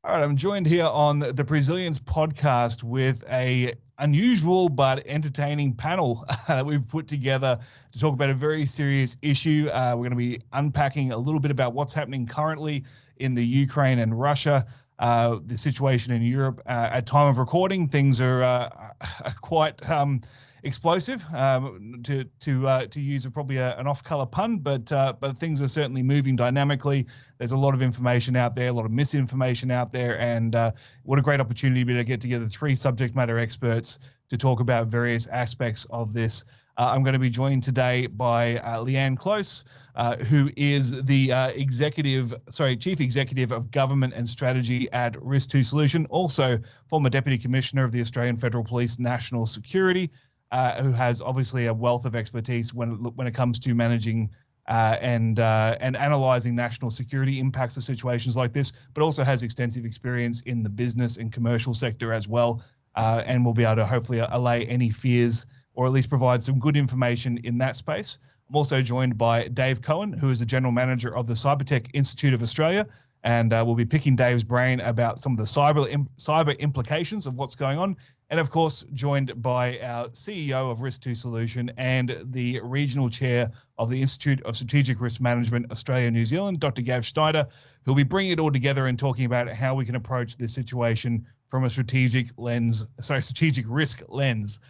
All right, I'm joined here on the Presilience Podcast with a unusual but entertaining panel that we've put together to talk about a very serious issue. We're going to be unpacking a little bit about what's happening currently in the Ukraine and Russia, the situation in Europe. At time of recording, things are quite explosive, to use probably an off-color pun, but things are certainly moving dynamically. There's a lot of information out there, a lot of misinformation out there, and what a great opportunity to get together three subject matter experts to talk about various aspects of this. I'm going to be joined today by Leanne Close, who is the Chief Executive of Government and Strategy at Risk2 Solution, also former Deputy Commissioner of the Australian Federal Police National Security, who has obviously a wealth of expertise when it comes to managing and analyzing national security impacts of situations like this, but also has extensive experience in the business and commercial sector as well, and will be able to hopefully allay any fears or at least provide some good information in that space. I'm also joined by Dave Cohen, who is the General Manager of the Cybertech Institute of Australia, and we'll be picking Dave's brain about some of the cyber implications of what's going on. And of course, joined by our CEO of Risk2 Solution and the Regional Chair of the Institute of Strategic Risk Management, Australia, New Zealand, Dr. Gav Schneider, who'll be bringing it all together and talking about how we can approach this situation from a strategic risk lens.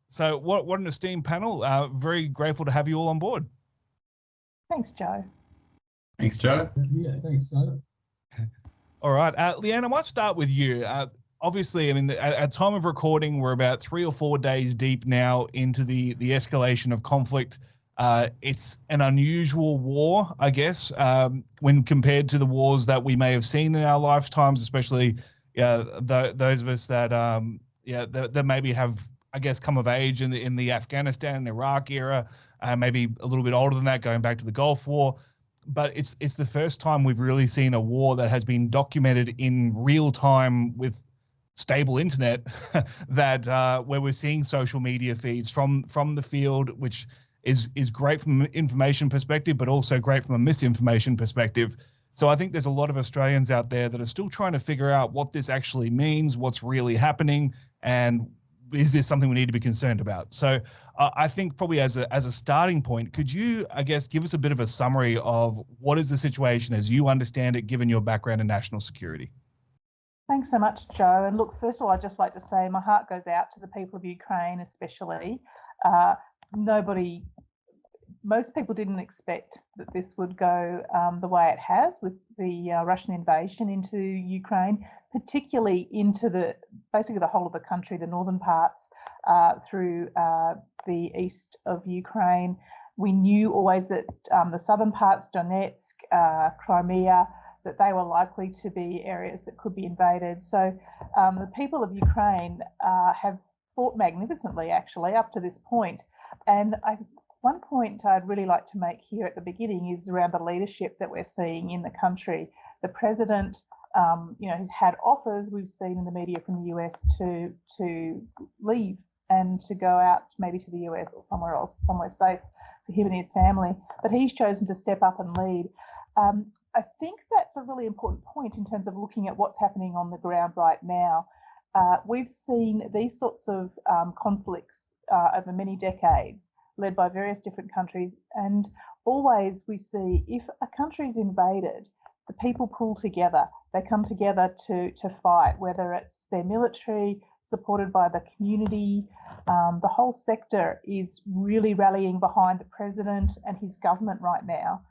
So what an esteemed panel. Very grateful to have you all on board. Thanks, Joe. Thanks, Joe. Yeah, thanks, Joe. All right. Leanne, I might start with you. Obviously, I mean, at time of recording, we're about 3 or 4 days deep now into the escalation of conflict. It's an unusual war, I guess, when compared to the wars that we may have seen in our lifetimes, especially those of us that maybe have, I guess, come of age in the Afghanistan and Iraq era, maybe a little bit older than that, going back to the Gulf War. But it's the first time we've really seen a war that has been documented in real time with stable internet that where we're seeing social media feeds from the field, which is great from an information perspective, but also great from a misinformation perspective. So I think there's a lot of Australians out there that are still trying to figure out what this actually means, what's really happening, and is this something we need to be concerned about? So I think probably as a starting point, could you, I guess, give us a bit of a summary of what is the situation as you understand it, given your background in national security? Thanks so much, Joe. And look, first of all, I'd just like to say my heart goes out to the people of Ukraine, especially. Most people didn't expect that this would go the way it has with the Russian invasion into Ukraine, particularly into basically the whole of the country, the northern parts through the east of Ukraine. We knew always that the southern parts, Donetsk, Crimea, that they were likely to be areas that could be invaded. So the people of Ukraine have fought magnificently, actually, up to this point. And one point I'd really like to make here at the beginning is around the leadership that we're seeing in the country. The president, has had offers we've seen in the media from the US to leave and to go out maybe to the US or somewhere else, somewhere safe for him and his family. But he's chosen to step up and lead. I think that's a really important point in terms of looking at what's happening on the ground right now. We've seen these sorts of conflicts over many decades, led by various different countries. And always we see if a country is invaded, the people pull together. They come together to fight, whether it's their military, supported by the community. The whole sector is really rallying behind the president and his government right now.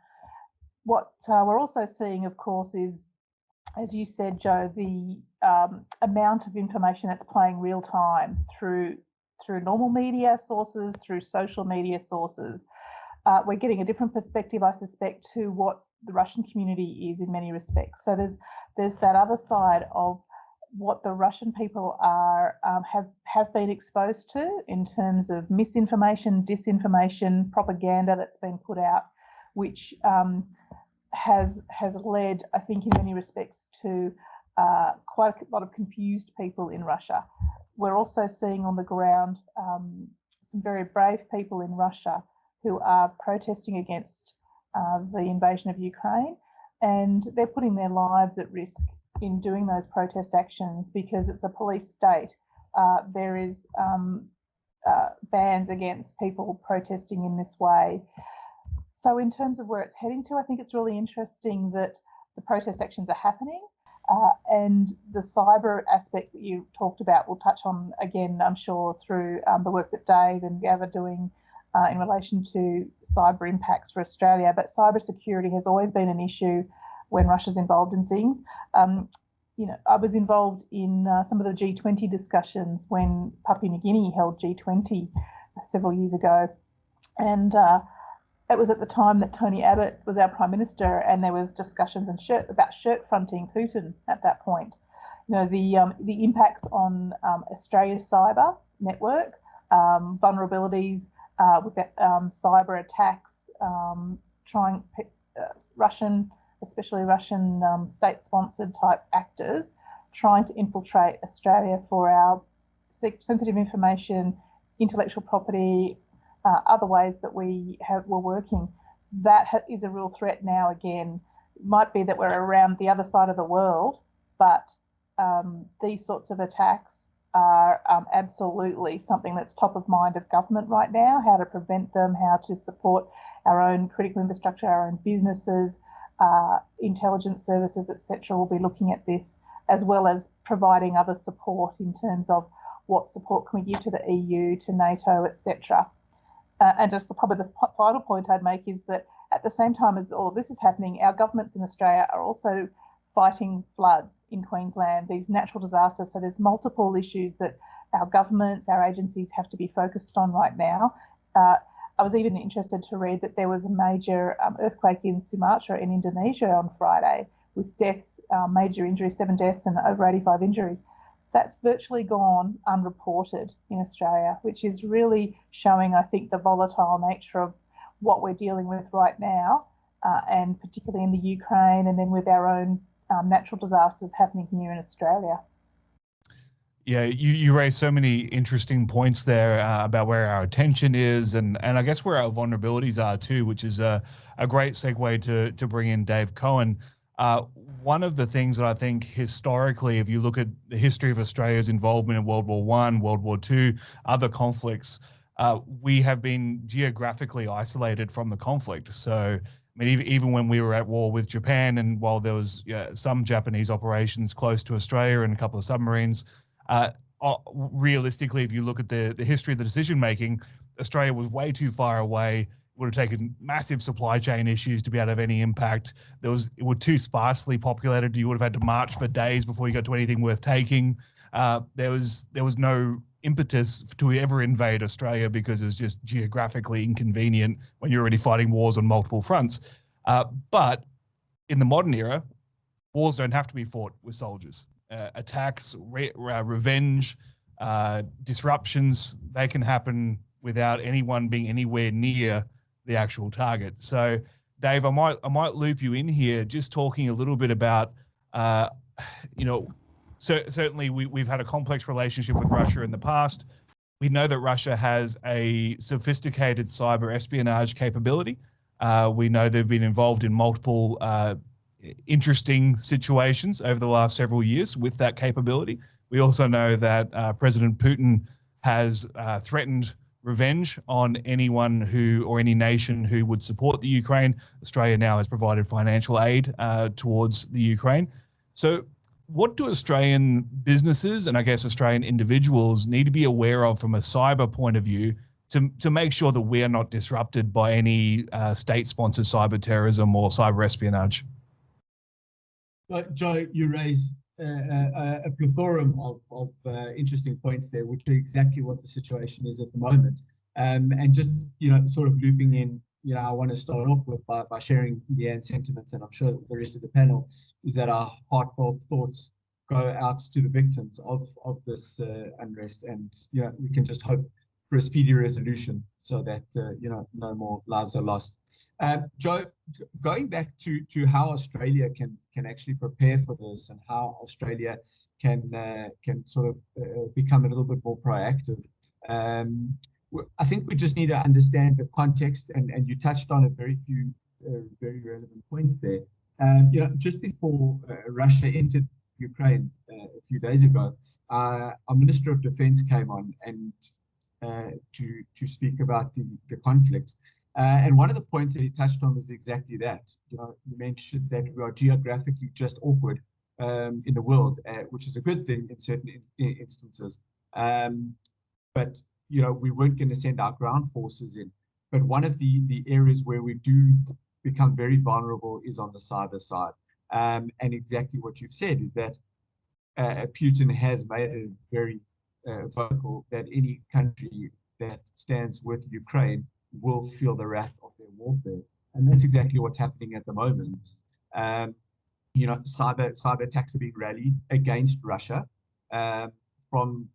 What we're also seeing, of course, is, as you said, Joe, the amount of information that's playing real time through normal media sources, through social media sources. We're getting a different perspective, I suspect, to what the Russian community is in many respects. So there's that other side of what the Russian people are have been exposed to in terms of misinformation, disinformation, propaganda that's been put out, which has led, I think, in many respects to quite a lot of confused people in Russia. We're also seeing on the ground some very brave people in Russia who are protesting against the invasion of Ukraine, and they're putting their lives at risk in doing those protest actions because it's a police state. There is bans against people protesting in this way. So in terms of where it's heading to, I think it's really interesting that the protest actions are happening, and the cyber aspects that you talked about we'll touch on again, I'm sure, through the work that Dave and Gav are doing in relation to cyber impacts for Australia. But cybersecurity has always been an issue when Russia's involved in things. I was involved in some of the G20 discussions when Papua New Guinea held G20 several years ago, and it was at the time that Tony Abbott was our Prime Minister, and there was discussions about shirt fronting Putin at that point. The impacts on Australia's cyber network, vulnerabilities with cyber attacks, especially Russian state-sponsored type actors trying to infiltrate Australia for our sensitive information, intellectual property, other ways that we're working. That is a real threat now again. It might be that we're around the other side of the world, but these sorts of attacks are absolutely something that's top of mind of government right now, how to prevent them, how to support our own critical infrastructure, our own businesses, intelligence services, etc. will be looking at this, as well as providing other support in terms of what support can we give to the EU, to NATO, etc. And just probably the final point I'd make is that at the same time as all of this is happening, our governments in Australia are also fighting floods in Queensland, these natural disasters. So there's multiple issues that our governments, our agencies have to be focused on right now. I was even interested to read that there was a major earthquake in Sumatra in Indonesia on Friday with deaths, major injuries, 7 deaths and over 85 injuries. That's virtually gone unreported in Australia, which is really showing, I think, the volatile nature of what we're dealing with right now, and particularly in the Ukraine, and then with our own natural disasters happening here in Australia. Yeah, you raised so many interesting points there about where our attention is and I guess where our vulnerabilities are too, which is a great segue to bring in Dave Cohen. One of the things that I think historically, if you look at the history of Australia's involvement in World War I, World War II, other conflicts, we have been geographically isolated from the conflict. So, I mean, even when we were at war with Japan, and while there was some Japanese operations close to Australia and a couple of submarines, realistically, if you look at the history of the decision making, Australia was way too far away. It would have taken massive supply chain issues to be able to have any impact. It was too sparsely populated. You would have had to march for days before you got to anything worth taking. There was no impetus to ever invade Australia because it was just geographically inconvenient when you're already fighting wars on multiple fronts. But in the modern era, wars don't have to be fought with soldiers. Attacks, revenge, disruptions, they can happen without anyone being anywhere near the actual target. So, Dave, I might loop you in here, just talking a little bit about, certainly we've had a complex relationship with Russia in the past. We know that Russia has a sophisticated cyber espionage capability. We know they've been involved in multiple interesting situations over the last several years with that capability. We also know that President Putin has threatened revenge on anyone or any nation who would support the Ukraine. Australia now has provided financial aid towards the Ukraine. So what do Australian businesses and I guess Australian individuals need to be aware of from a cyber point of view to make sure that we are not disrupted by any state-sponsored cyber terrorism or cyber espionage? Well, Joe, you raise a plethora of interesting points there, which are exactly what the situation is at the moment. And just, sort of looping in, I want to start off with by sharing Leanne's sentiments, and I'm sure the rest of the panel, is that our heartfelt thoughts go out to the victims of this unrest, and we can just hope for a speedy resolution so that no more lives are lost. Joe, going back to how Australia can actually prepare for this and how Australia can sort of become a little bit more proactive. I think we just need to understand the context, and you touched on a very few very relevant points there. Just before Russia entered Ukraine a few days ago, our Minister of Defense came on and to speak about the conflict. And one of the points that he touched on was exactly that. You mentioned that we are geographically just awkward in the world, which is a good thing in certain instances. But we weren't going to send our ground forces in. But one of the areas where we do become very vulnerable is on the cyber side. And exactly what you've said is that Putin has made it very vocal that any country that stands with Ukraine will feel the wrath of their warfare. And that's exactly what's happening at the moment. Cyber attacks are being rallied against Russia from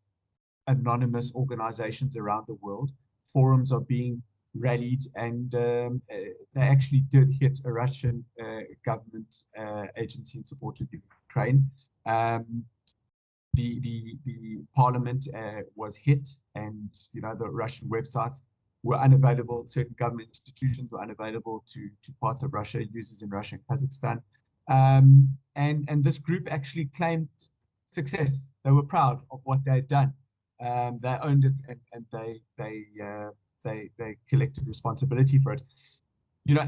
anonymous organizations around the world. Forums are being rallied, and they actually did hit a Russian government agency in support of Ukraine. The parliament was hit, and the Russian websites were unavailable. Certain government institutions were unavailable to parts of Russia, users in Russia and Kazakhstan. And this group actually claimed success. They were proud of what they had done. They owned it, and they collected responsibility for it.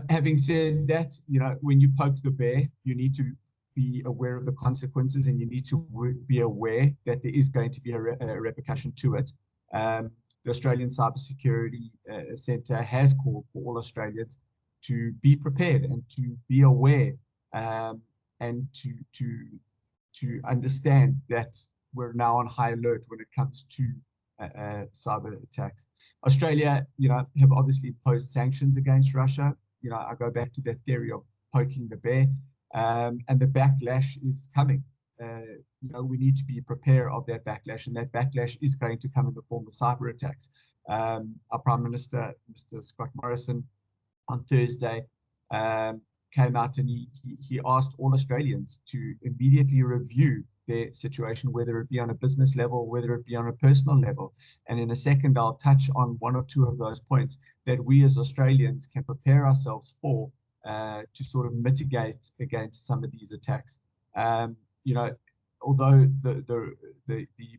Having said that, when you poke the bear, you need to be aware of the consequences, and you need to be aware that there is going to be a repercussion to it. The Australian Cybersecurity Centre has called for all Australians to be prepared and to be aware, and to understand that we're now on high alert when it comes to cyber attacks. Australia, have obviously imposed sanctions against Russia. I go back to that theory of poking the bear, and the backlash is coming. We need to be prepared of that backlash, and that backlash is going to come in the form of cyber attacks. Our Prime Minister, Mr. Scott Morrison, on Thursday came out and he asked all Australians to immediately review their situation, whether it be on a business level, whether it be on a personal level. And in a second, I'll touch on one or two of those points that we as Australians can prepare ourselves for to sort of mitigate against some of these attacks. Although the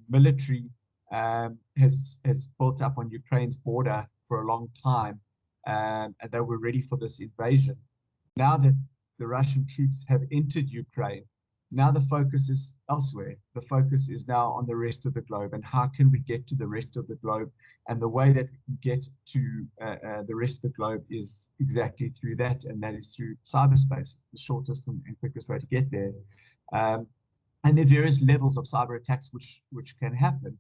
military has built up on Ukraine's border for a long time, and they were ready for this invasion. Now that the Russian troops have entered Ukraine, now the focus is elsewhere. The focus is now on the rest of the globe, and how can we get to the rest of the globe? And the way that we can get to the rest of the globe is exactly through that, and that is through cyberspace, the shortest and quickest way to get there. And there are various levels of cyber attacks which can happen.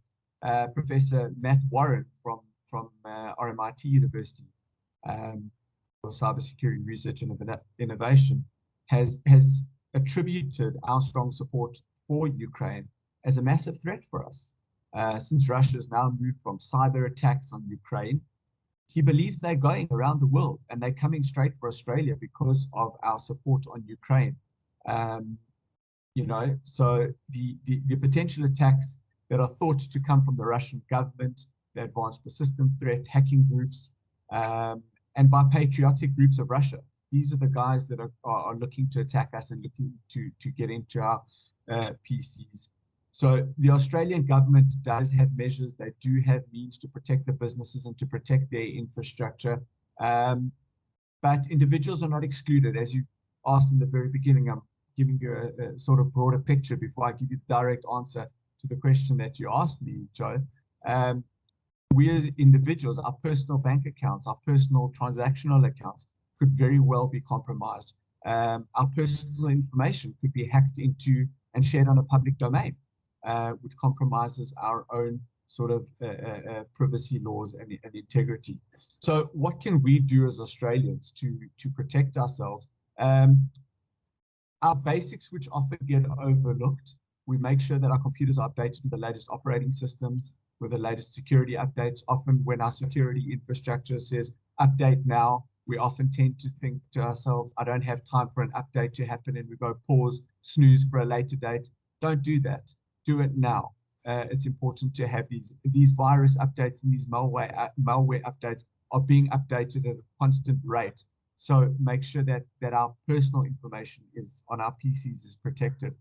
Professor Matt Warren from RMIT University, for cybersecurity research and innovation, has attributed our strong support for Ukraine as a massive threat for us. Since Russia has now moved from cyber attacks on Ukraine, he believes they're going around the world, and they're coming straight for Australia because of our support on Ukraine. So the potential attacks that are thought to come from the Russian government, the advanced persistent threat, hacking groups, and by patriotic groups of Russia. These are the guys that are looking to attack us and looking to get into our PCs. So the Australian government does have measures. They do have means to protect the businesses and to protect their infrastructure. But individuals are not excluded. As you asked in the very beginning, I'm giving you a sort of broader picture before I give you the direct answer to the question that you asked me, Joe. We as individuals, our personal bank accounts, our personal transactional accounts could very well be compromised. Our personal information could be hacked into and shared on a public domain, which compromises our own sort of privacy laws and integrity. So what can we do as Australians to protect ourselves? Our basics, which often get overlooked, we make sure that our computers are updated with the latest operating systems, with the latest security updates. Often when our security infrastructure says update now, we often tend to think to ourselves, I don't have time for an update to happen, and we go pause, snooze for a later date. Don't do that. Do it now. It's important to have these virus updates and these malware updates are being updated at a constant rate. So make sure that our personal information is on our PCs is protected.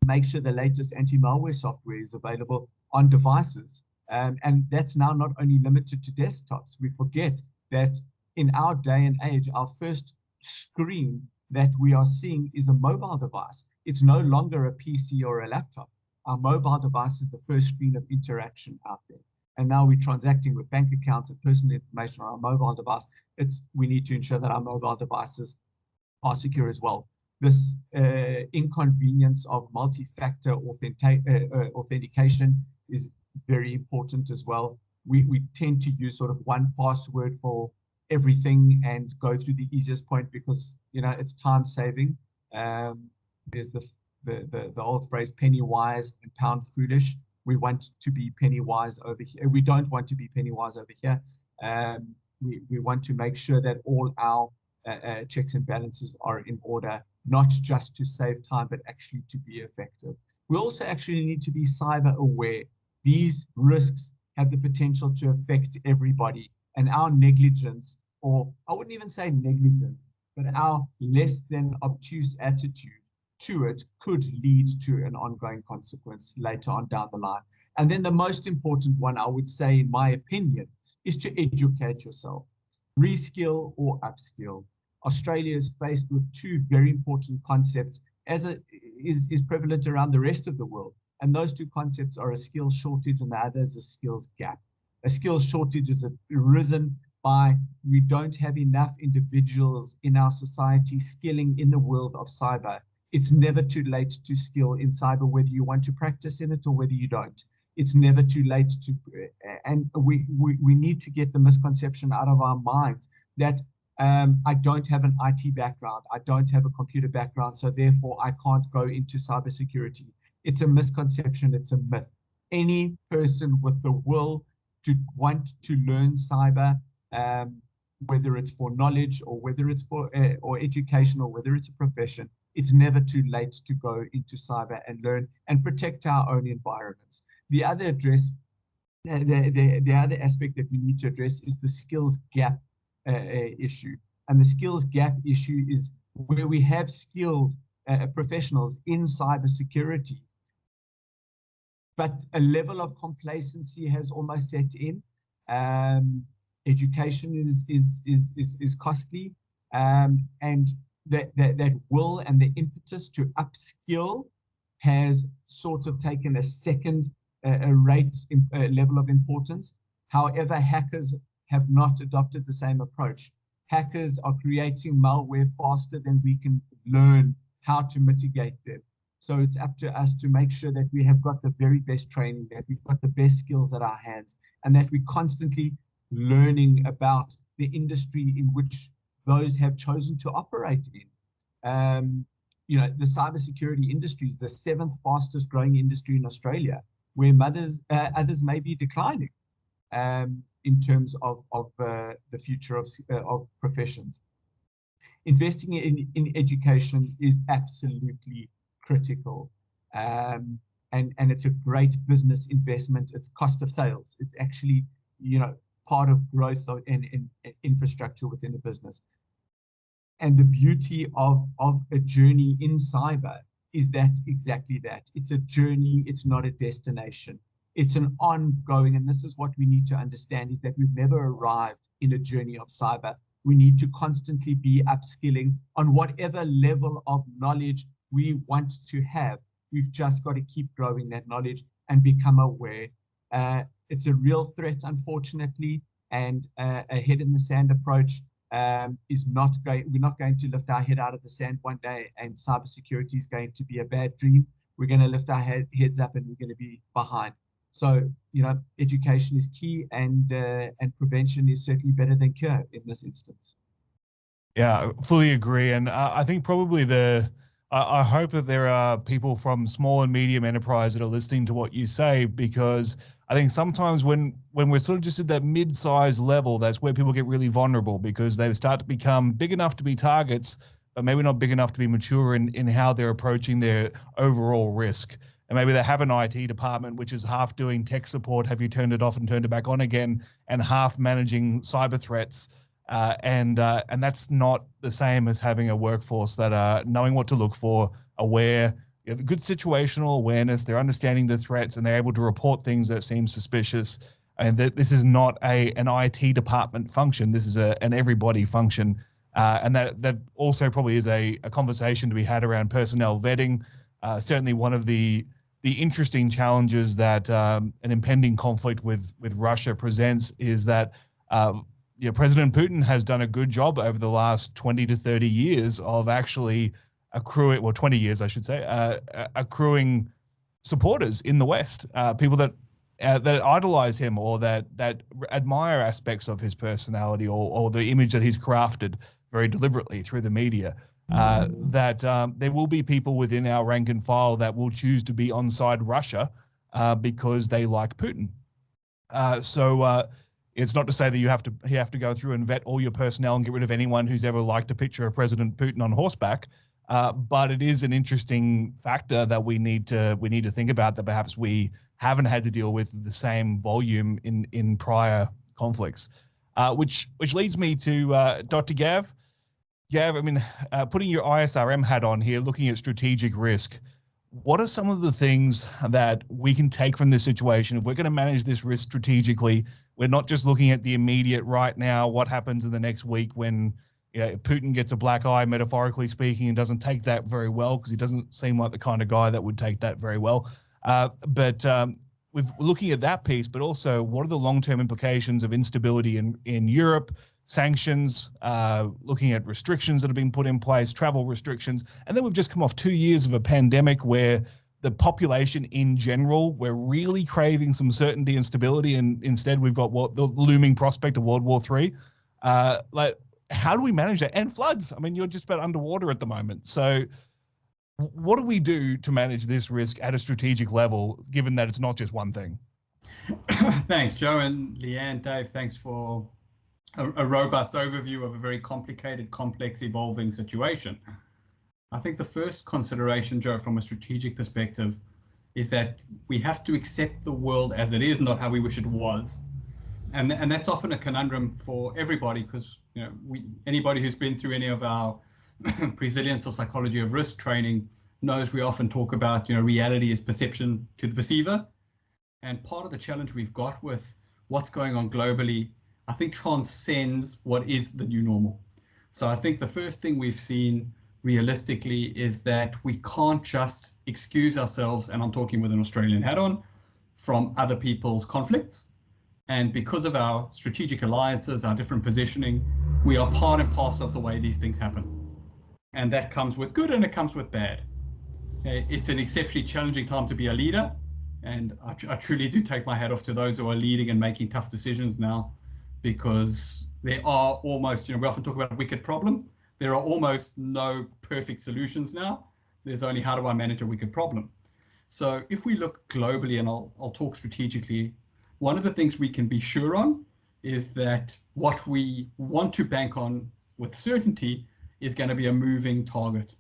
make sure the latest anti-malware software is available on devices. And that's now not only limited to desktops. We forget that in our day and age, our first screen that we are seeing is a mobile device. It's no longer a PC or a laptop. Our mobile device is the first screen of interaction out there. And now we're transacting with bank accounts and personal information on our mobile device. We need to ensure that our mobile devices are secure as well. This inconvenience of multi-factor authentication is very important as well. We tend to use sort of one password for everything and go through the easiest point because it's time saving. There's the old phrase penny wise and pound foolish. We want to be penny wise over here. We don't want to be penny wise over here. We want to make sure that all our checks and balances are in order, not just to save time, but actually to be effective. We also actually need to be cyber aware. These risks have the potential to affect everybody, and our negligence, or I wouldn't even say negligence, but our less than obtuse attitude to it could lead to an ongoing consequence later on down the line. And then the most important one, I would say, in my opinion, is to educate yourself, reskill or upskill. Australia is faced with two very important concepts, as it is prevalent around the rest of the world. And those two concepts are a skills shortage and the other is a skills gap. A skills shortage is arisen by we don't have enough individuals in our society skilling in the world of cyber. It's never too late to skill in cyber, whether you want to practice in it or whether you don't. It's never too late to, and we need to get the misconception out of our minds that I don't have an IT background, I don't have a computer background, so therefore I can't go into cybersecurity. It's a misconception, it's a myth. Any person with the will to want to learn cyber, whether it's for knowledge or whether it's for or education or whether it's a profession, it's never too late to go into cyber and learn and protect our own environments. The other the other aspect that we need to address is the skills gap issue. And the skills gap issue is where we have skilled professionals in cybersecurity, but a level of complacency has almost set in. Education is costly, and that will and the impetus to upskill has sort of taken a second level of importance. However, hackers have not adopted the same approach. Hackers are creating malware faster than we can learn how to mitigate them. So it's up to us to make sure that we have got the very best training, that we've got the best skills at our hands, and that we're constantly learning about the industry in which those have chosen to operate in. The cybersecurity industry is the 7th fastest growing industry in Australia, where others may be declining in terms of the future of professions. Investing in education is absolutely critical, and it's a great business investment. It's cost of sales. It's actually part of growth and infrastructure within a business. And the beauty of a journey in cyber is that exactly that. It's a journey, it's not a destination. It's an ongoing, and this is what we need to understand, is that we've never arrived in a journey of cyber. We need to constantly be upskilling on whatever level of knowledge we want to have. We've just got to keep growing that knowledge and become aware. It's a real threat, unfortunately, and a head in the sand approach we're not going to lift our head out of the sand one day and cybersecurity is going to be a bad dream. We're going to lift our heads up and we're going to be behind. So, education is key, and prevention is certainly better than cure in this instance. Yeah, fully agree. And I think probably I hope that there are people from small and medium enterprise that are listening to what you say, because I think sometimes when we're sort of just at that mid-size level, that's where people get really vulnerable, because they start to become big enough to be targets, but maybe not big enough to be mature in how they're approaching their overall risk. And maybe they have an IT department which is half doing tech support, have you turned it off and turned it back on again, and half managing cyber threats. And that's not the same as having a workforce that are knowing what to look for, aware, the good situational awareness. They're understanding the threats, and they're able to report things that seem suspicious. And that this is not an IT department function. This is an everybody function. And that also probably is a conversation to be had around personnel vetting. Certainly one of the interesting challenges that an impending conflict with Russia presents is that President Putin has done a good job over the last 20 to 30 years of actually accruing, well, 20 years, I should say, accruing supporters in the West, people that idolize him or that admire aspects of his personality or the image that he's crafted very deliberately through the media. That there will be people within our rank and file that will choose to be on side Russia because they like Putin. So it's not to say that you have to go through and vet all your personnel and get rid of anyone who's ever liked a picture of President Putin on horseback. But it is an interesting factor that we need to think about, that perhaps we haven't had to deal with the same volume in prior conflicts. Which leads me to Dr. Gav. Gav, I mean, putting your ISRM hat on here, looking at strategic risk, what are some of the things that we can take from this situation if we're going to manage this risk strategically? We're not just looking at the immediate right now, what happens in the next week when Putin gets a black eye, metaphorically speaking, and doesn't take that very well, because he doesn't seem like the kind of guy that would take that very well. But we're looking at that piece, but also what are the long-term implications of instability in Europe, sanctions, looking at restrictions that have been put in place, travel restrictions. And then we've just come off 2 years of a pandemic where the population in general, we're really craving some certainty and stability. And instead we've got the looming prospect of World War III. How do we manage that? And floods. I mean, you're just about underwater at the moment. So what do we do to manage this risk at a strategic level, given that it's not just one thing? Thanks, Joe, and Leanne, Dave, thanks for a robust overview of a very complicated, complex, evolving situation. I think the first consideration, Joe, from a strategic perspective, is that we have to accept the world as it is, not how we wish it was. And that's often a conundrum for everybody, because anybody who's been through any of our Presilience or psychology of risk training knows we often talk about reality is perception to the perceiver. And part of the challenge we've got with what's going on globally, I think, transcends what is the new normal. So I think the first thing we've seen realistically is that we can't just excuse ourselves, and I'm talking with an Australian hat on, from other people's conflicts. And because of our strategic alliances, our different positioning, we are part and parcel of the way these things happen. And that comes with good and it comes with bad. It's an exceptionally challenging time to be a leader. And I truly do take my hat off to those who are leading and making tough decisions now, because there are almost, we often talk about a wicked problem. There are almost no perfect solutions now. There's only, how do I manage a wicked problem? So if we look globally, and I'll talk strategically, one of the things we can be sure on is that what we want to bank on with certainty is going to be a moving target.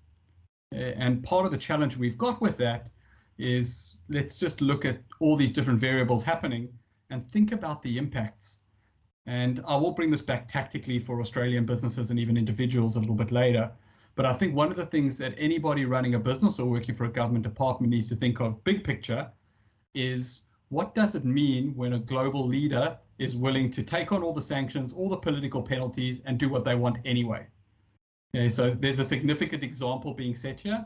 And part of the challenge we've got with that is, let's just look at all these different variables happening and think about the impacts. And I will bring this back tactically for Australian businesses and even individuals a little bit later. But I think one of the things that anybody running a business or working for a government department needs to think of, big picture, is what does it mean when a global leader is willing to take on all the sanctions, all the political penalties, and do what they want anyway? Okay, so there's a significant example being set here.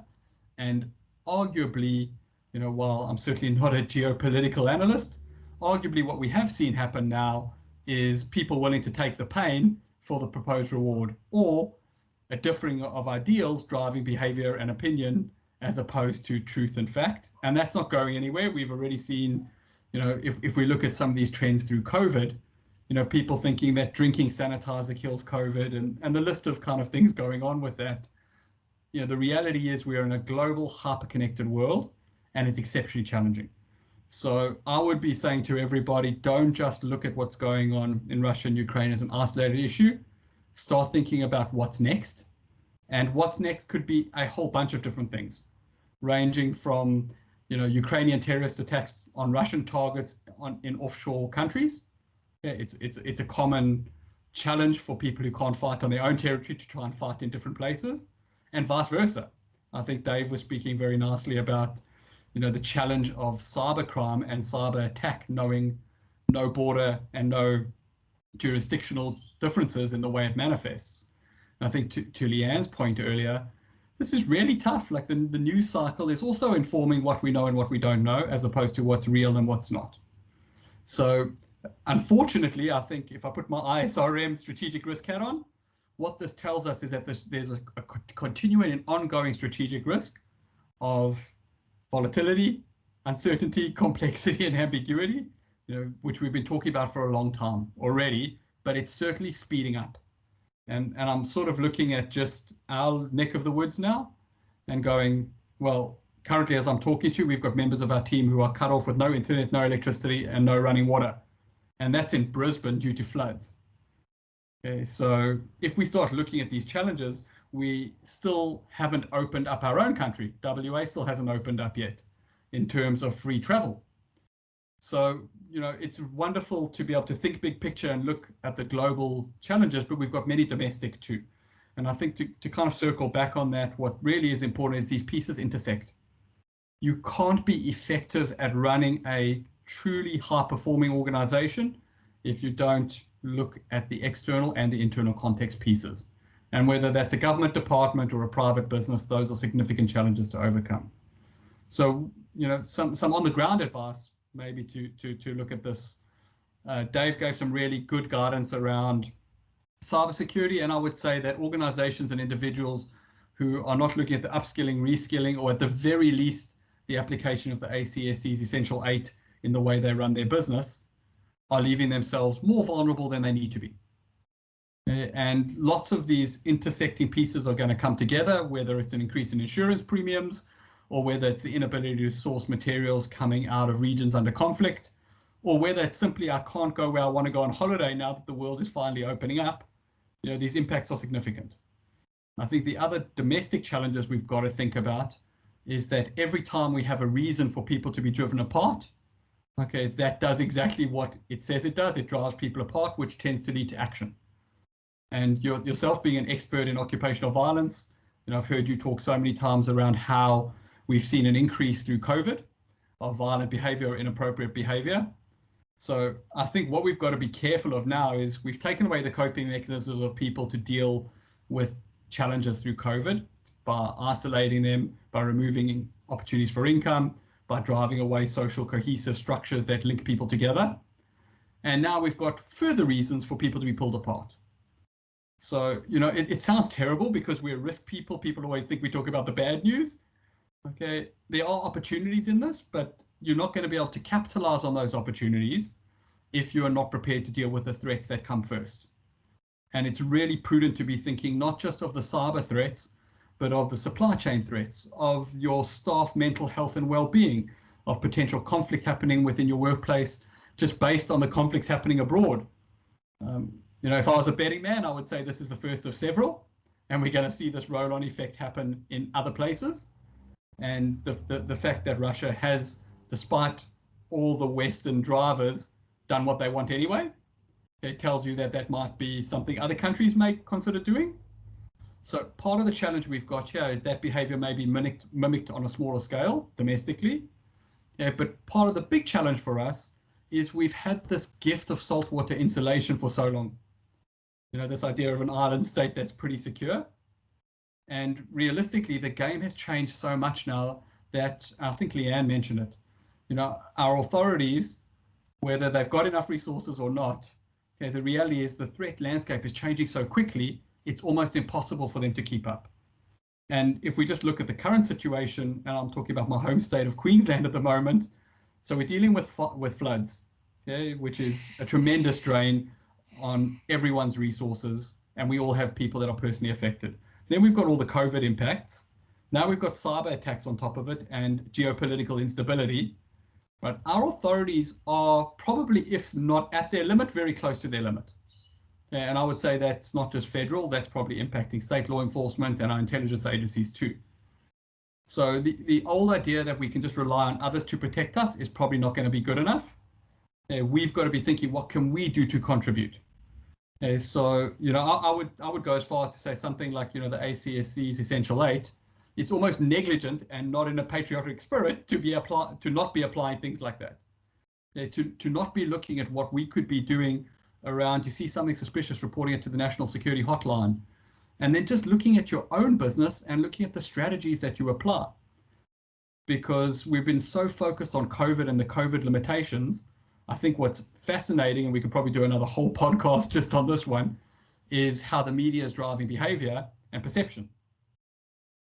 And arguably, while I'm certainly not a geopolitical analyst, arguably what we have seen happen now is people willing to take the pain for the proposed reward, or a differing of ideals driving behavior and opinion as opposed to truth and fact. And that's not going anywhere. We've already seen, if we look at some of these trends through COVID, people thinking that drinking sanitizer kills COVID, and the list of kind of things going on with that. The reality is we're in a global hyper-connected world, and it's exceptionally challenging. So I would be saying to everybody, don't just look at what's going on in Russia and Ukraine as an isolated issue. Start thinking about what's next. And what's next could be a whole bunch of different things, ranging from, Ukrainian terrorist attacks on Russian targets in offshore countries. It's a common challenge for people who can't fight on their own territory to try and fight in different places, and vice versa. I think Dave was speaking very nicely about, the challenge of cybercrime and cyber attack, knowing no border and no jurisdictional differences in the way it manifests. And I think to Leanne's point earlier, this is really tough. Like the news cycle is also informing what we know and what we don't know, as opposed to what's real and what's not. So unfortunately, I think if I put my ISRM strategic risk hat on, what this tells us is that there's a continuing and ongoing strategic risk of volatility, uncertainty, complexity, and ambiguity, which we've been talking about for a long time already, but it's certainly speeding up. And I'm sort of looking at just our neck of the woods now and going, well, currently as I'm talking to you, we've got members of our team who are cut off with no internet, no electricity, and no running water. And that's in Brisbane due to floods. Okay, so if we start looking at these challenges, we still haven't opened up our own country. WA still hasn't opened up yet in terms of free travel. So, it's wonderful to be able to think big picture and look at the global challenges, but we've got many domestic too. And I think to kind of circle back on that, what really is important is these pieces intersect. You can't be effective at running a truly high-performing organization if you don't look at the external and the internal context pieces. And whether that's a government department or a private business, those are significant challenges to overcome. So, some on the ground advice, maybe to look at this. Dave gave some really good guidance around cybersecurity, and I would say that organizations and individuals who are not looking at the upskilling, reskilling, or at the very least, the application of the ACSC's Essential 8 in the way they run their business, are leaving themselves more vulnerable than they need to be. And lots of these intersecting pieces are going to come together, whether it's an increase in insurance premiums, or whether it's the inability to source materials coming out of regions under conflict, or whether it's simply I can't go where I want to go on holiday now that the world is finally opening up. These impacts are significant. I think the other domestic challenges we've got to think about is that every time we have a reason for people to be driven apart, okay, that does exactly what it says it does. It drives people apart, which tends to lead to action. And yourself being an expert in occupational violence, I've heard you talk so many times around how we've seen an increase through COVID of violent behavior or inappropriate behavior. So I think what we've got to be careful of now is we've taken away the coping mechanisms of people to deal with challenges through COVID by isolating them, by removing opportunities for income, by driving away social cohesive structures that link people together. And now we've got further reasons for people to be pulled apart. So, it sounds terrible because we're risk people. People always think we talk about the bad news. Okay, there are opportunities in this, but you're not going to be able to capitalize on those opportunities if you are not prepared to deal with the threats that come first. And it's really prudent to be thinking not just of the cyber threats, but of the supply chain threats, of your staff mental health and well-being, of potential conflict happening within your workplace, just based on the conflicts happening abroad. If I was a betting man, I would say this is the first of several, and we're going to see this roll-on effect happen in other places. And the fact that Russia has, despite all the Western drivers, done what they want anyway, it tells you that that might be something other countries may consider doing. So part of the challenge we've got here is that behavior may be mimicked on a smaller scale domestically. But part of the big challenge for us is we've had this gift of saltwater insulation for so long. This idea of an island state that's pretty secure. And realistically, the game has changed so much now that I think Leanne mentioned it. Our authorities, whether they've got enough resources or not, the reality is the threat landscape is changing so quickly, it's almost impossible for them to keep up. And if we just look at the current situation, and I'm talking about my home state of Queensland at the moment, so we're dealing with floods, which is a tremendous drain on everyone's resources, and we all have people that are personally affected. Then we've got all the COVID impacts. Now we've got cyber attacks on top of it and geopolitical instability. But our authorities are probably, if not at their limit, very close to their limit. And I would say that's not just federal, that's probably impacting state law enforcement and our intelligence agencies too. So the old idea that we can just rely on others to protect us is probably not going to be good enough. We've got to be thinking, what can we do to contribute? So, I would go as far as to say something like, the ACSC's Essential 8 it's almost negligent and not in a patriotic spirit to not be applying things like that. To not be looking at what we could be doing around, you see something suspicious, reporting it to the National Security Hotline, and then just looking at your own business and looking at the strategies that you apply. Because we've been so focused on COVID and the COVID limitations, I think what's fascinating, and we could probably do another whole podcast just on this one, is how the media is driving behavior and perception.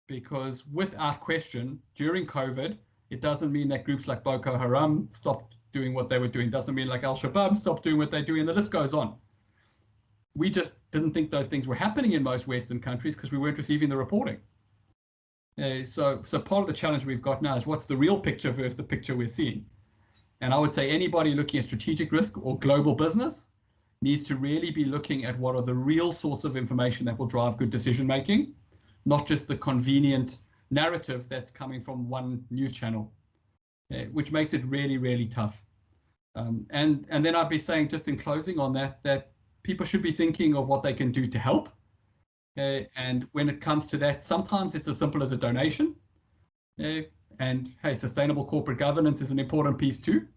Because without question, during COVID, it doesn't mean that groups like Boko Haram stopped doing what they were doing. Doesn't mean like Al-Shabaab stopped doing what they're doing, and the list goes on. We just didn't think those things were happening in most Western countries because we weren't receiving the reporting. So part of the challenge we've got now is what's the real picture versus the picture we're seeing. And I would say anybody looking at strategic risk or global business needs to really be looking at what are the real source of information that will drive good decision making, not just the convenient narrative that's coming from one news channel, which makes it really, really tough. And then I'd be saying, just in closing on that people should be thinking of what they can do to help. And when it comes to that, sometimes it's as simple as a donation. And hey, sustainable corporate governance is an important piece too.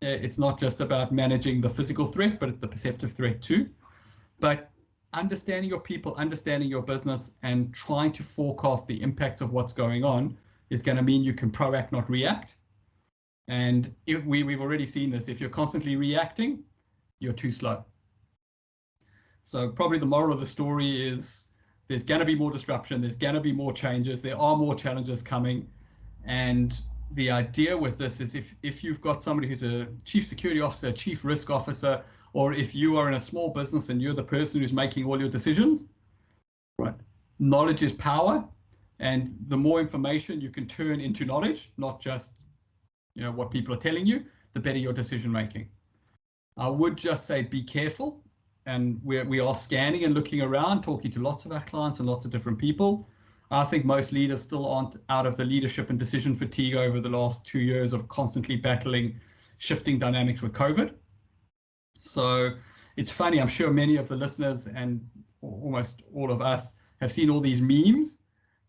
It's not just about managing the physical threat, but the perceptive threat too. But understanding your people, understanding your business, and trying to forecast the impacts of what's going on is going to mean you can proact, not react. And if we've already seen this. If you're constantly reacting, you're too slow. So probably the moral of the story is there's going to be more disruption. There's going to be more changes. There are more challenges coming. And the idea with this is if you've got somebody who's a chief security officer, chief risk officer, or if you are in a small business and you're the person who's making all your decisions, right? Knowledge is power. And the more information you can turn into knowledge, not just what people are telling you, the better your decision making. I would just say be careful. And we are scanning and looking around, talking to lots of our clients and lots of different people. I think most leaders still aren't out of the leadership and decision fatigue over the last 2 years of constantly battling shifting dynamics with COVID. So it's funny, I'm sure many of the listeners and almost all of us have seen all these memes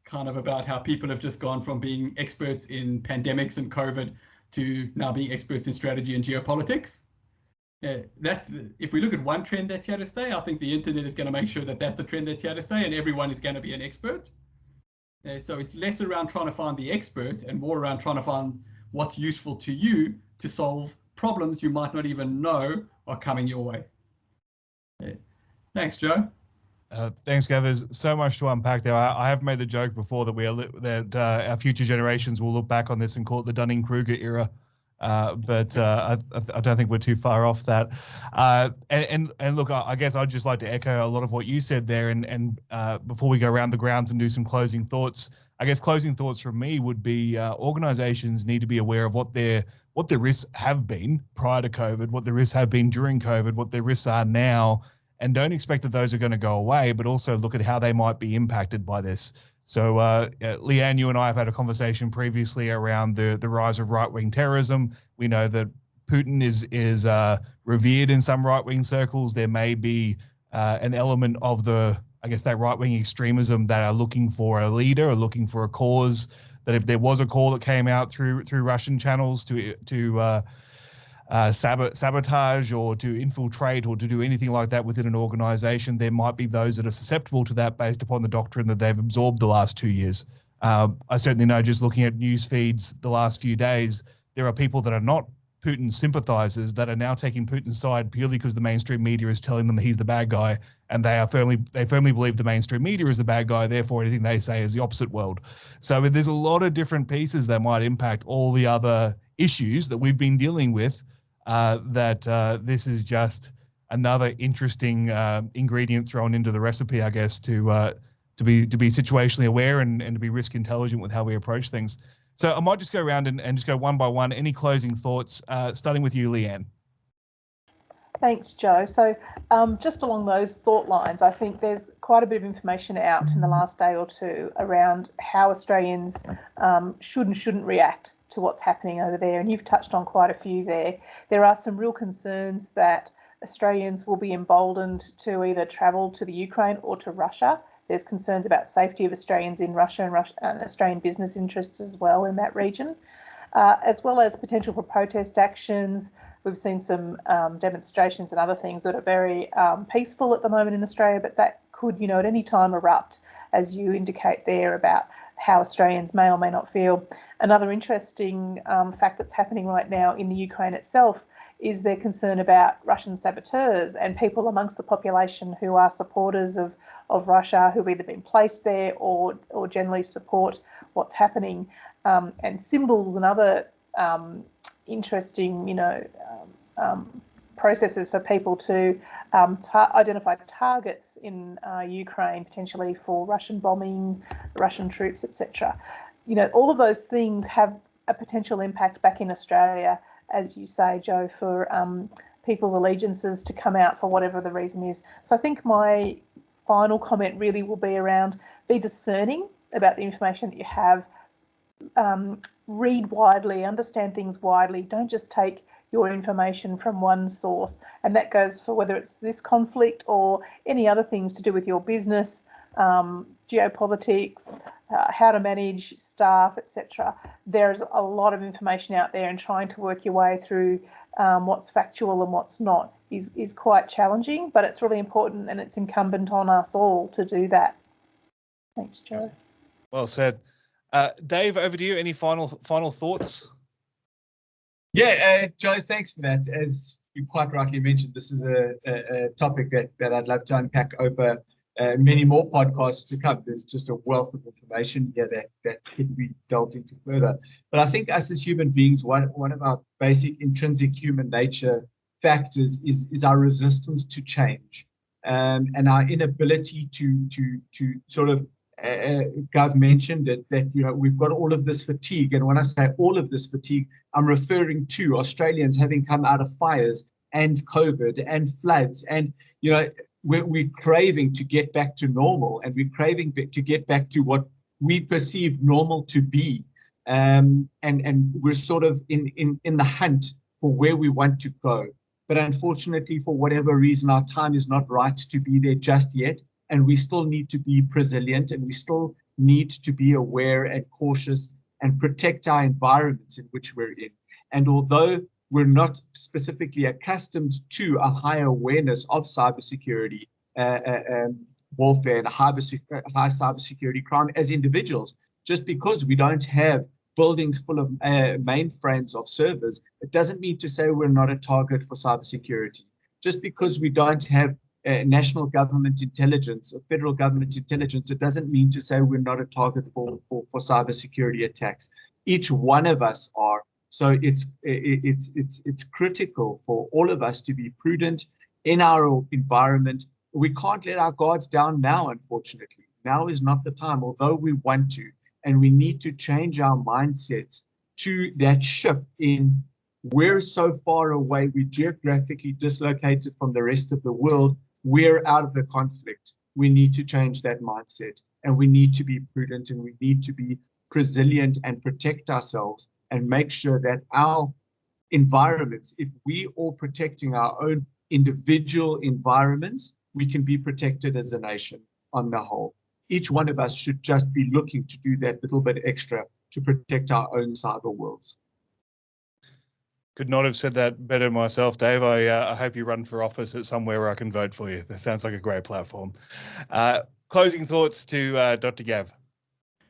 kind of about how people have just gone from being experts in pandemics and COVID to now being experts in strategy and geopolitics. If we look at one trend that's here to stay, I think the internet is going to make sure that that's a trend that's here to stay and everyone is going to be an expert. So it's less around trying to find the expert and more around trying to find what's useful to you to solve problems you might not even know are coming your way. Thanks, Joe. Thanks, Gav. There's so much to unpack there. I have made the joke before that our future generations will look back on this and call it the Dunning-Kruger era. But I don't think we're too far off that. And look, I guess I'd just like to echo a lot of what you said there. And before we go around the grounds and do some closing thoughts, I guess closing thoughts from me would be organizations need to be aware of what their risks have been prior to COVID, what the risks have been during COVID, what their risks are now, and don't expect that those are going to go away, but also look at how they might be impacted by this. So, Leanne, you and I have had a conversation previously around the rise of right-wing terrorism. We know that Putin is revered in some right-wing circles. There may be an element of that right-wing extremism that are looking for a leader or looking for a cause. That if there was a call that came out through Russian channels to sabotage or to infiltrate or to do anything like that within an organization, there might be those that are susceptible to that based upon the doctrine that they've absorbed the last 2 years. I certainly know, just looking at news feeds the last few days, there are people that are not Putin sympathizers that are now taking Putin's side purely because the mainstream media is telling them he's the bad guy, and they firmly believe the mainstream media is the bad guy, therefore anything they say is the opposite world. So there's a lot of different pieces that might impact all the other issues that we've been dealing with, this is just another interesting ingredient thrown into the recipe, I guess, to be situationally aware and to be risk intelligent with how we approach things. So I might just go around and just go one by one. Any closing thoughts, starting with you, Leanne? Thanks, Joe. So just along those thought lines, I think there's quite a bit of information out in the last day or two around how Australians should and shouldn't react to what's happening over there. And you've touched on quite a few there. There are some real concerns that Australians will be emboldened to either travel to the Ukraine or to Russia There's concerns about safety of Australians in Russia and Australian business interests as well in that region, as well as potential for protest actions. We've seen some demonstrations and other things that are very peaceful at the moment in Australia, but that could, at any time erupt, as you indicate there, about how Australians may or may not feel. Another interesting fact that's happening right now in the Ukraine itself is their concern about Russian saboteurs and people amongst the population who are supporters of Russia, who've either been placed there or generally support what's happening, and symbols and other interesting, processes for people to identify targets in Ukraine, potentially for Russian bombing, Russian troops, etc. All of those things have a potential impact back in Australia, as you say, Joe, for people's allegiances to come out for whatever the reason is. So I think my final comment really will be around be discerning about the information that you have, read widely, understand things widely, don't just take your information from one source, and that goes for whether it's this conflict or any other things to do with your business, geopolitics, how to manage staff, etc. There's a lot of information out there, and trying to work your way through what's factual and what's not is quite challenging, but it's really important, and it's incumbent on us all to do that. Thanks, Joe. Well said. Dave, over to you. Any final thoughts? Yeah, Joe, thanks for that. As you quite rightly mentioned, this is a topic that I'd love to unpack over many more podcasts to come. There's just a wealth of information here that could be delved into further. But I think us as human beings, one of our basic intrinsic human nature factors is our resistance to change, and our inability to sort of Gav mentioned that we've got all of this fatigue, and when I say all of this fatigue, I'm referring to Australians having come out of fires and COVID and floods, and we're craving to get back to normal, and we're craving to get back to what we perceive normal to be, and we're sort of in the hunt for where we want to go. But unfortunately, for whatever reason, our time is not right to be there just yet. And we still need to be resilient, and we still need to be aware and cautious and protect our environments in which we're in. And although we're not specifically accustomed to a higher awareness of cybersecurity warfare and high cybersecurity crime as individuals, just because we don't have buildings full of mainframes of servers, it doesn't mean to say we're not a target for cybersecurity. Just because we don't have national government intelligence or federal government intelligence, it doesn't mean to say we're not a target for cybersecurity attacks. Each one of us are. So it's critical for all of us to be prudent in our environment. We can't let our guards down now, unfortunately. Now is not the time, although we want to, and we need to change our mindsets to that shift in we're so far away, we're geographically dislocated from the rest of the world. We're out of the conflict. We need to change that mindset, and we need to be prudent, and we need to be resilient and protect ourselves and make sure that our environments, if we all protecting our own individual environments, we can be protected as a nation on the whole. Each one of us should just be looking to do that little bit extra to protect our own cyber worlds. Could not have said that better myself, Dave. I hope you run for office at somewhere where I can vote for you. That sounds like a great platform. Closing thoughts to Dr. Gav.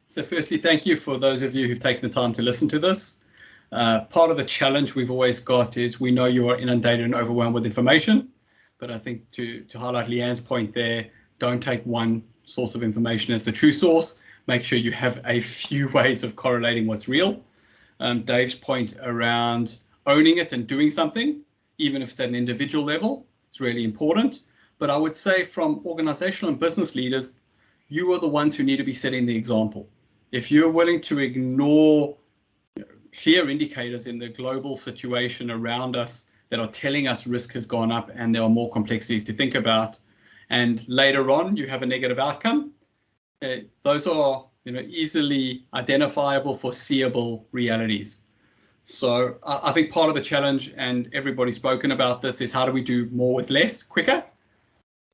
So firstly, thank you for those of you who've taken the time to listen to this. Part of the challenge we've always got is we know you are inundated and overwhelmed with information, but I think to highlight Leanne's point there, don't take one source of information as the true source. Make sure you have a few ways of correlating what's real. Dave's point around owning it and doing something, even if it's at an individual level, is really important. But I would say from organizational and business leaders, you are the ones who need to be setting the example. If you're willing to ignore clear indicators in the global situation around us that are telling us risk has gone up and there are more complexities to think about, and later on you have a negative outcome, those are easily identifiable, foreseeable realities. So I think part of the challenge, and everybody's spoken about this, is how do we do more with less quicker?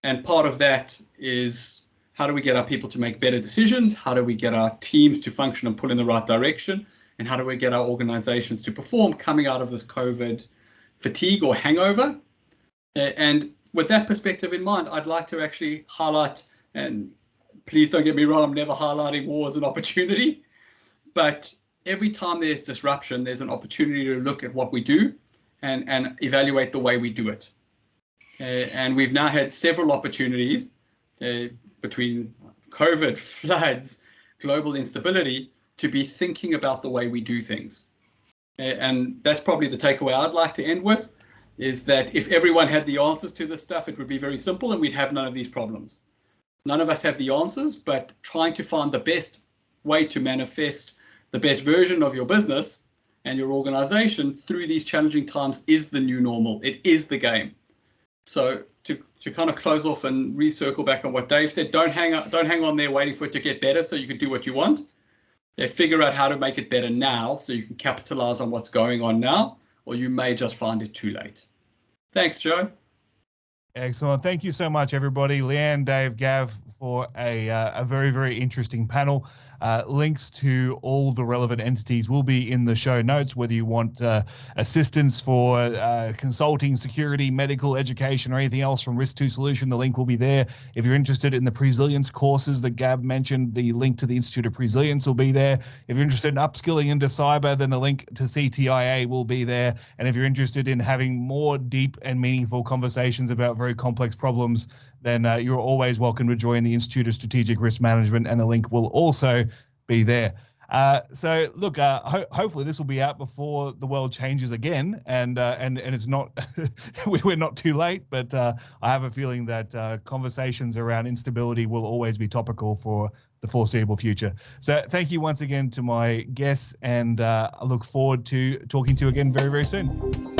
And part of that is How do we get our people to make better decisions? How do we get our teams to function and pull in the right direction? And how do we get our organizations to perform coming out of this COVID fatigue or hangover? And with that perspective in mind, I'd like to actually highlight, and please don't get me wrong, I'm never highlighting war as an opportunity, but every time there's disruption, there's an opportunity to look at what we do and evaluate the way we do it. And we've now had several opportunities between COVID, floods, global instability, to be thinking about the way we do things. And that's probably the takeaway I'd like to end with, is that if everyone had the answers to this stuff, it would be very simple and we'd have none of these problems. None of us have the answers, but trying to find the best way to manifest the best version of your business and your organization through these challenging times is the new normal. It is the game. So to kind of close off and recircle back on what Dave said, don't hang on there waiting for it to get better so you can do what you want. Figure out how to make it better now so you can capitalize on what's going on now, or you may just find it too late. Thanks, Joe. Excellent. Thank you so much, everybody. Leanne, Dave, Gav, for a very, very interesting panel. Links to all the relevant entities will be in the show notes, whether you want assistance for consulting, security, medical, education, or anything else from Risk2 Solution, the link will be there. If you're interested in the Presilience courses that Gav mentioned, the link to the Institute of Presilience will be there. If you're interested in upskilling into cyber, then the link to CTIA will be there. And if you're interested in having more deep and meaningful conversations about very complex problems, then you're always welcome to join the Institute of Strategic Risk Management, and the link will also be there. So look, hopefully this will be out before the world changes again, and it's not we're not too late. But I have a feeling that conversations around instability will always be topical for the foreseeable future. So thank you once again to my guests, and I look forward to talking to you again very, very soon.